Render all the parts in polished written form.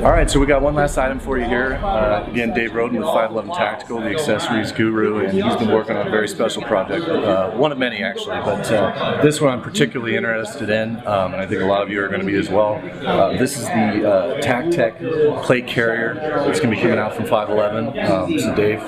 All right, so we got one last item for you here. Again, Dave Rhoden with 5.11 Tactical, the accessories guru, and he's been working on a very special project. One of many, actually, but this one I'm particularly interested in, and I think a lot of you are going to be as well. This is the Tac-Tec Plate Carrier. It's going to be coming out from 5.11. So Dave,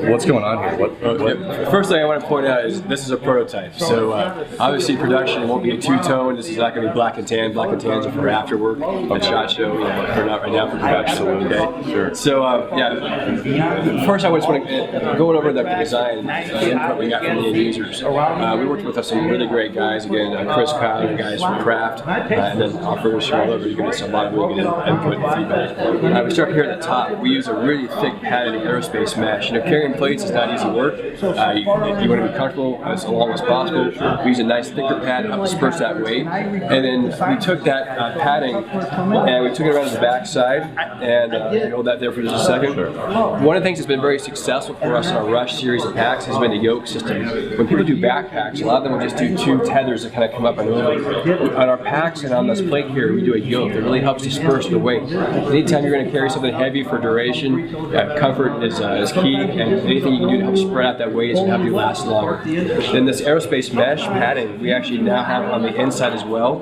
what's going on here? The first thing I want to point out is this is a prototype. So obviously production won't be a two-tone. This is not going to be black and tan. Black and tans are for after work at SHOT Show. They're not right now for production. Okay. Sure. So yeah, first I just want to go over the design input we got from the end users. We worked with some really great guys. Again, Chris Kyle and guys from Craft, and then offers all over. You're going to get a lot of really good input and feedback. We start here at the top. We use a really thick padded aerospace mesh. Carrying plates is not easy work. You want to be comfortable as long as possible. We use a nice thicker pad to help disperse that weight. And then we took that padding and we took it around to the back side and hold that there for just a second. One of the things that's been very successful for us in our Rush series of packs has been the yoke system. When people do backpacks, a lot of them will just do two tethers that kind of come up and over. On our packs and on this plate carrier, we do a yoke that really helps disperse the weight. Anytime you're going to carry something heavy for duration, comfort is key, and anything you can do to help spread out that weight is going to help you last longer. Then this aerospace mesh padding, we actually now have on the inside as well,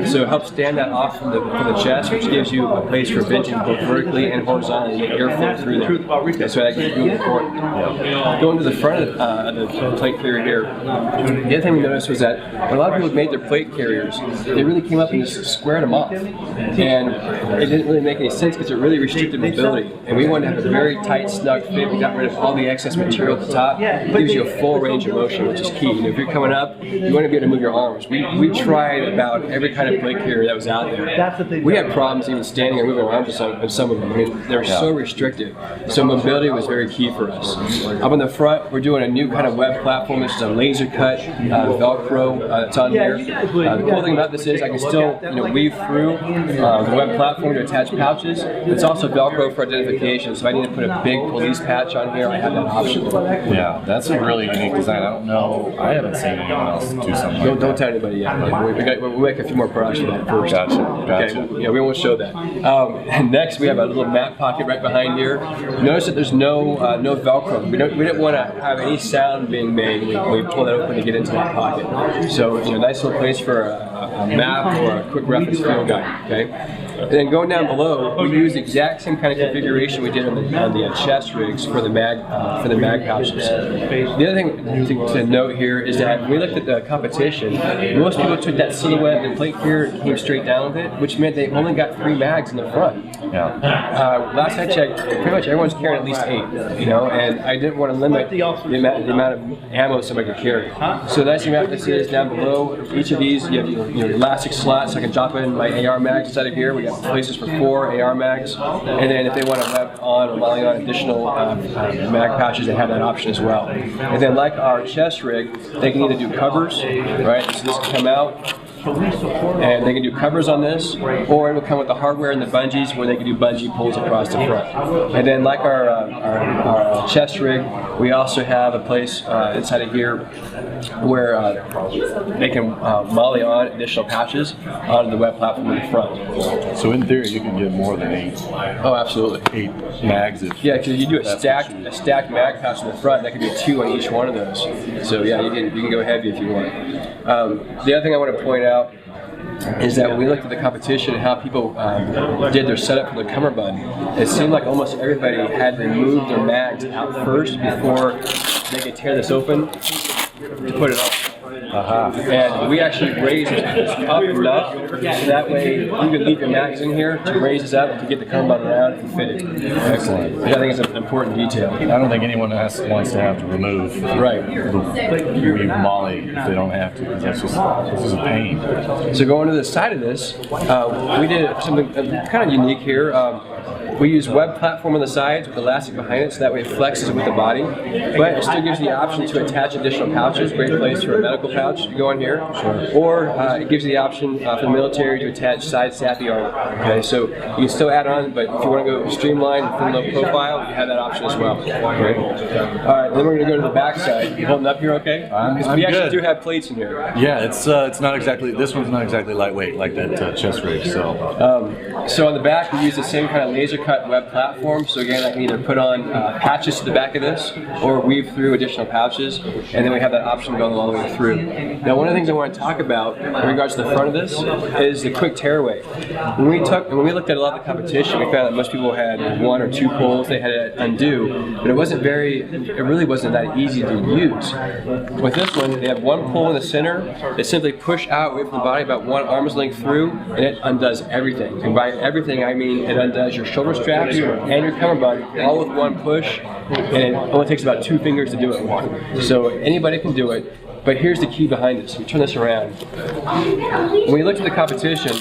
so it helps stand that off from the chest, which gives you a place for venting both vertically and horizontally to get airflow through there. Okay, so that gives you important. Going to the front of the plate carrier here, the other thing we noticed was that when a lot of people made their plate carriers, they really came up and just squared them off, and it didn't really make any sense because it really restricted mobility, and we wanted to have a very tight, snug fit. We got rid of all the excess material at the top. It gives you a full range of motion, which is key. If you're coming up, you want to be able to move your arms. We tried about every kind of plate carrier that was out there. We had problems even standing and moving around with some of them. I mean, they're so restrictive. So mobility was very key for us. Up in the front, we're doing a new kind of web platform. This is a laser cut Velcro that's on here. The cool thing about this is I can still weave through the web platform to attach pouches. It's also Velcro for identification. So if I need to put a big police patch on here, I have that option. Yeah, that's a really unique design. I don't know. I haven't seen anyone else do something like that. Don't tell anybody yet. We'll make a few more products for that first. Gotcha. Okay. Yeah, we won't show that. And next, we have a little map pocket right behind here. Notice that there's no Velcro. We didn't want to have any sound being made when we pull that open to get into that pocket. So nice little place for a map or a quick reference field guide. Okay. And then going down below, we use the exact same kind of configuration we did on the chest rigs for the mag pouches. The other thing to note here is that when we looked at the competition, most people took that silhouette and plate carrier and came straight down with it, which meant they only got 3 mags in the front. Yeah. Last I checked, pretty much everyone's carrying at least 8. And I didn't want to limit the amount of ammo somebody could carry. So the nice thing about this is down below each of these, you have your elastic slots. So I can drop in my AR mags inside of here. We got places for 4 AR mags, and then if they want to wrap on or molly on additional mag pouches, they have that option as well. And then like our chest rig, they can either do covers, right? So this can come out, and they can do covers on this, or it will come with the hardware and the bungees where they can do bungee pulls across the front. And then like our chest rig, we also have a place inside of here where they can molly on additional pouches onto the web platform in the front. So in theory, you can get more than 8. Oh, absolutely. 8 mags. Yeah, because you do a stacked mag pouch in the front, that could be 2 on each one of those. So yeah, you can go heavy if you want. The other thing I want to point out is that when we looked at the competition and how people did their setup for the cummerbund, it seemed like almost everybody had removed their mags out first before they could tear this open to put it on. And we actually raised it up enough so that way you can leave your mags in here to raise this up to get the cummerbund around and fit it. Excellent. Which I think is an important detail. I don't think anyone wants to have to remove the molly if they don't have to, because this is a pain. So going to the side of this, we did something kind of unique here. We use web platform on the sides with elastic behind it, so that way it flexes with the body. But it still gives you the option to attach additional pouches. Great place for a medical pouch to go in here. Or it gives you the option for the military to attach side sappy armor. Okay, so you can still add on, but if you want to go streamline and thin low profile, you have that option as well. Okay. All right, then we're going to go to the back side. You holding up here, okay? Because we actually do have plates in here. Yeah, it's not exactly. This one's not exactly lightweight like that chest rig. So on the back, we use the same kind of laser cut web platform. So again, I can either put on patches to the back of this, or weave through additional pouches, and then we have that option going all the way through. Now, one of the things I want to talk about in regards to the front of this is the quick tearaway. When we looked at a lot of the competition, we found that most people had 1 or 2 pulls they had to undo, but it really wasn't that easy to use. With this one, they have 1 pull in the center. They simply push out away from the body about 1 arm's length through, and it undoes everything. And by everything, I mean it undoes your shoulder straps and your cummerbund all with 1 push, and it only takes about 2 fingers to do it. So anybody can do it. But here's the key behind this. We turn this around. When we looked at the competition,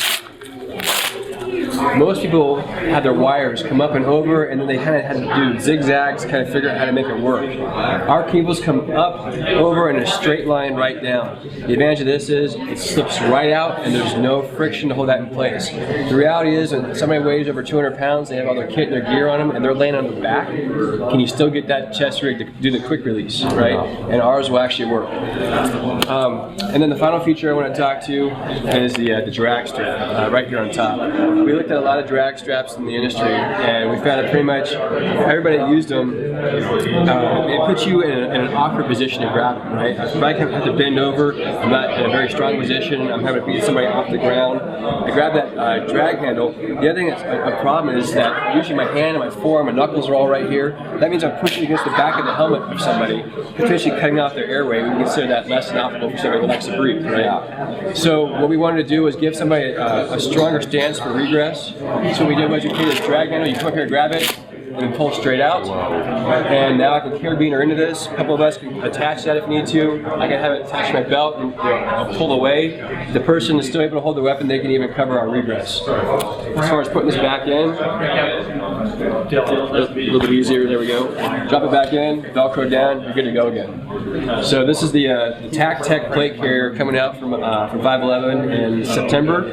most people had their wires come up and over, and then they kind of had to do zigzags, kind of figure out how to make it work. Our cables come up, over, in a straight line right down. The advantage of this is it slips right out, and there's no friction to hold that in place. The reality is, when somebody weighs over 200 pounds, they have all their kit and their gear on them, and they're laying on their back, can you still get that chest rig to do the quick release, right? And ours will actually work. And then the final feature I want to talk to is the drag strap right here on top. We looked at a lot of drag straps in the industry, and we found that pretty much everybody that used them, it puts you in an awkward position to grab them, right? If I have to bend over, I'm not in a very strong position, I'm having to beat somebody off the ground, I grab that drag handle. The other thing that's a problem is that usually my hand and my forearm and knuckles are all right here. That means I'm pushing against the back of the helmet of somebody, potentially cutting off their airway. We consider that less than optimal for somebody who likes to breathe, right? So what we wanted to do was give somebody a stronger stance for regress. So what we did was we created this drag handle. You come up here and grab it, and then pull straight out. And now I can carabiner into this. A couple of us can attach that if need to. I can have it attached to my belt and I'll pull away. If the person is still able to hold the weapon, they can even cover our regress. As far as putting this back in, a little bit easier, there we go. Drop it back in, Velcro down, you're good to go again. So this is the Tac-Tec Plate Carrier coming out from 5.11 in September.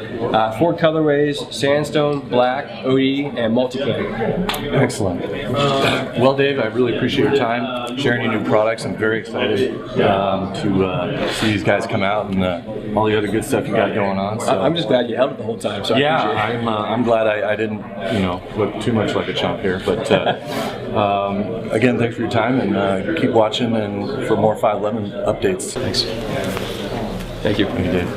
4 colorways: sandstone, black, OD, and multicam. Excellent. Well, Dave, I really appreciate your time, sharing your new products. I'm very excited to see these guys come out and all the other good stuff you got going on. So. I'm just glad you held it the whole time. So yeah, I appreciate it. I'm glad I didn't, look too much like a chump here. But again, thanks for your time, and keep watching and for more 5.11 updates. Thanks. Thank you. Thank you, Dave.